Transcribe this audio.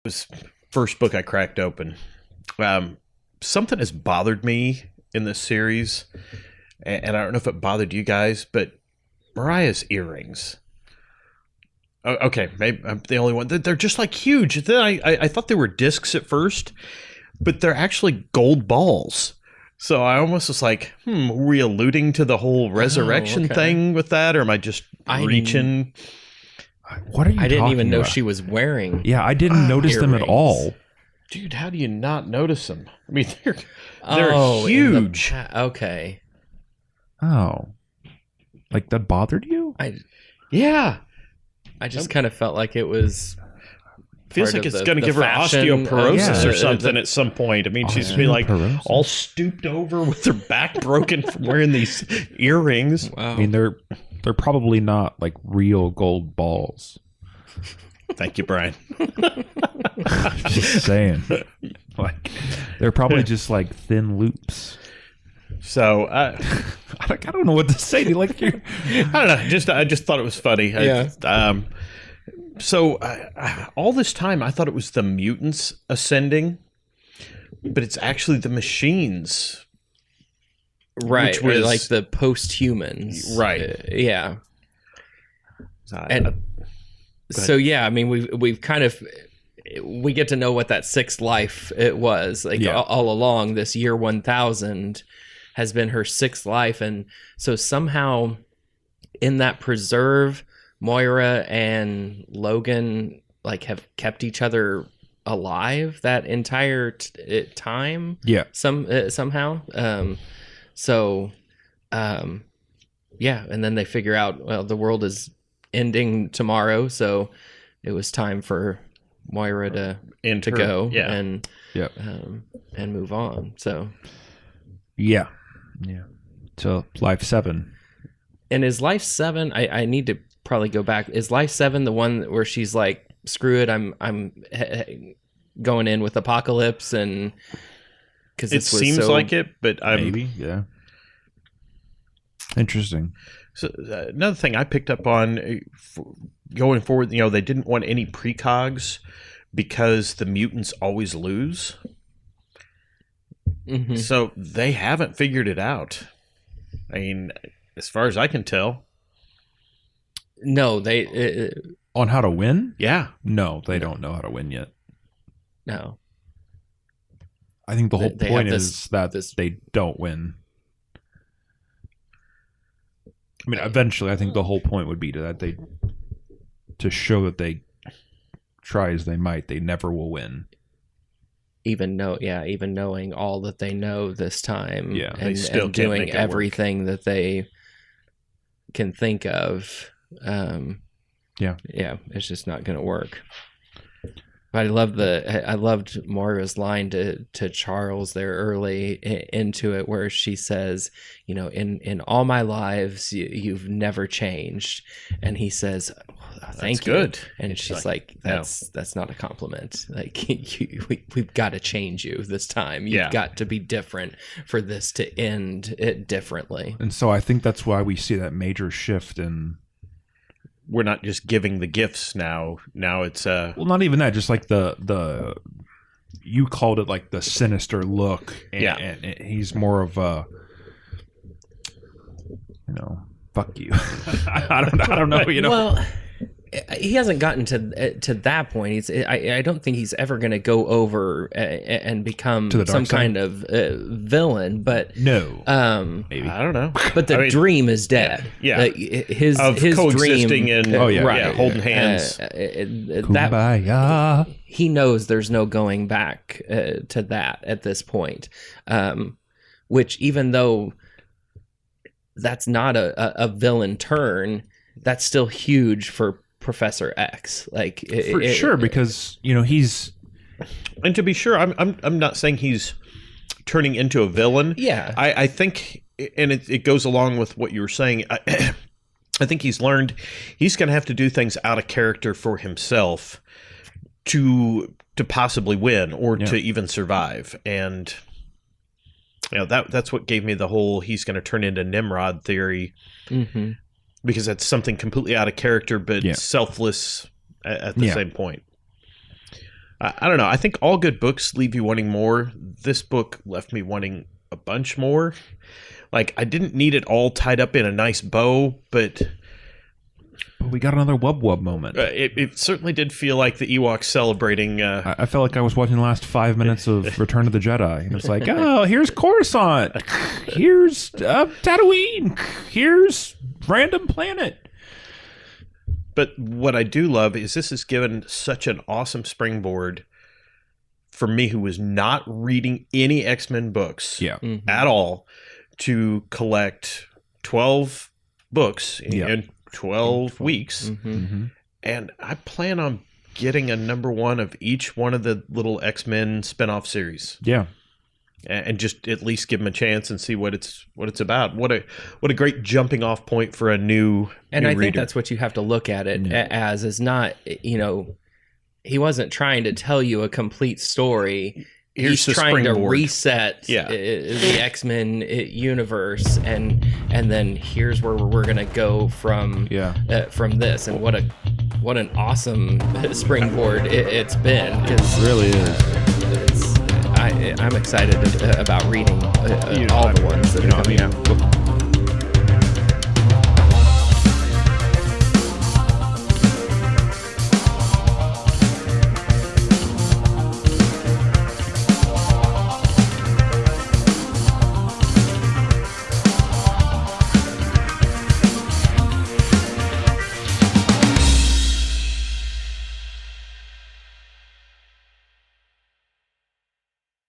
was first book I cracked open. Something has bothered me in this series, and I don't know if it bothered you guys, but Mariah's earrings. Okay, maybe I'm the only one. They're just like huge. Then I thought they were discs at first, but they're actually gold balls. So I almost was like, were we alluding to the whole resurrection thing with that, or am I just reaching? What are you? I didn't even know about? she was wearing. Yeah, I didn't notice them at all. Dude, how do you not notice them? I mean, they're huge. Okay. Oh, like that bothered you? Yeah. I just kind of felt like it was. Feels like it's going to give her osteoporosis or something at some point. I mean, she's going to be like all stooped over with her back broken from wearing these earrings. Wow. I mean, they're probably not like real gold balls. Thank you, Brian. Just saying. Like, they're probably just like thin loops. So I don't know what to say. I don't know. I just thought it was funny. Yeah. So all this time, I thought it was the mutants ascending, but it's actually the machines. Right. Which was like the post-humans. Right. Yeah. So, yeah, I mean, we've kind of... We get to know what that sixth life it was. Like all along, this year 1000 has been her sixth life. And so somehow in that preserve... Moira and Logan like have kept each other alive that entire time. Yeah. Somehow. Yeah, and then they figure out, well, the world is ending tomorrow, so it was time for Moira to go and move on. So yeah. So life 7. And is life 7? I need to probably go back. Is life 7 the one where she's like, screw it, I'm going in with Apocalypse? And because it seems like it, but maybe interesting. So another thing I picked up on going forward, they didn't want any precogs because the mutants always lose. Mm-hmm. So they haven't figured it out. I mean, as far as I can tell. No, they... on how to win? Yeah. No, they don't know how to win yet. No. I think the whole point is that they don't win. I mean, eventually, I think the whole point would be to show that they try as they might, they never will win. Even knowing all that they know this time, they still and doing everything that they can think of. It's just not going to work. But I loved Moira's line to Charles there early into it, where she says, in all my lives, you've never changed. And he says, thank you. Good. And she's like, that's not a compliment. Like, we've got to change you this time. You've got to be different for this to end it differently. And so I think that's why we see that major shift in... We're not just giving the gifts now. Now it's well, not even that. Just like the you called it like the sinister look. And he's more of a, fuck you. I don't know. Well, he hasn't gotten to that point. I don't think he's ever going to go over and become some kind of villain. But no, maybe I don't know. But the dream is dead. Yeah, his coexisting dream, and holding hands. Kumbaya. He knows there's no going back to that at this point. Which, even though that's not a villain turn, that's still huge for Professor X, like for sure, because he's, and to be sure, I'm not saying he's turning into a villain. Yeah, I think, and it goes along with what you were saying. I think he's learned he's going to have to do things out of character for himself to possibly win or to even survive, and that's what gave me the whole he's going to turn into Nimrod theory. Mm-hmm. Because that's something completely out of character, but selfless at the same point. I don't know. I think all good books leave you wanting more. This book left me wanting a bunch more. Like, I didn't need it all tied up in a nice bow, but we got another Wub Wub moment. it certainly did feel like the Ewoks celebrating. I felt like I was watching the last 5 minutes of Return of the Jedi. And it's like, oh, here's Coruscant. Here's Tatooine. Here's random planet. But what I do love is this has given such an awesome springboard for me, who was not reading any X-Men books Yeah. at all, to collect 12 books in 12 weeks. Mm-hmm. And I plan on getting a number one of each one of the little X-Men spin-off series. Yeah. And just at least give them a chance and see what it's about. What a great jumping off point for a new And new I think reader. that's what you have to look at it as, is not, he wasn't trying to tell you a complete story. Here's the He's trying to springboard. reset the X-Men universe, and then here's where we're gonna go from this, and what an awesome springboard it's been, because It really is. I'm excited about reading all the ones that are coming out.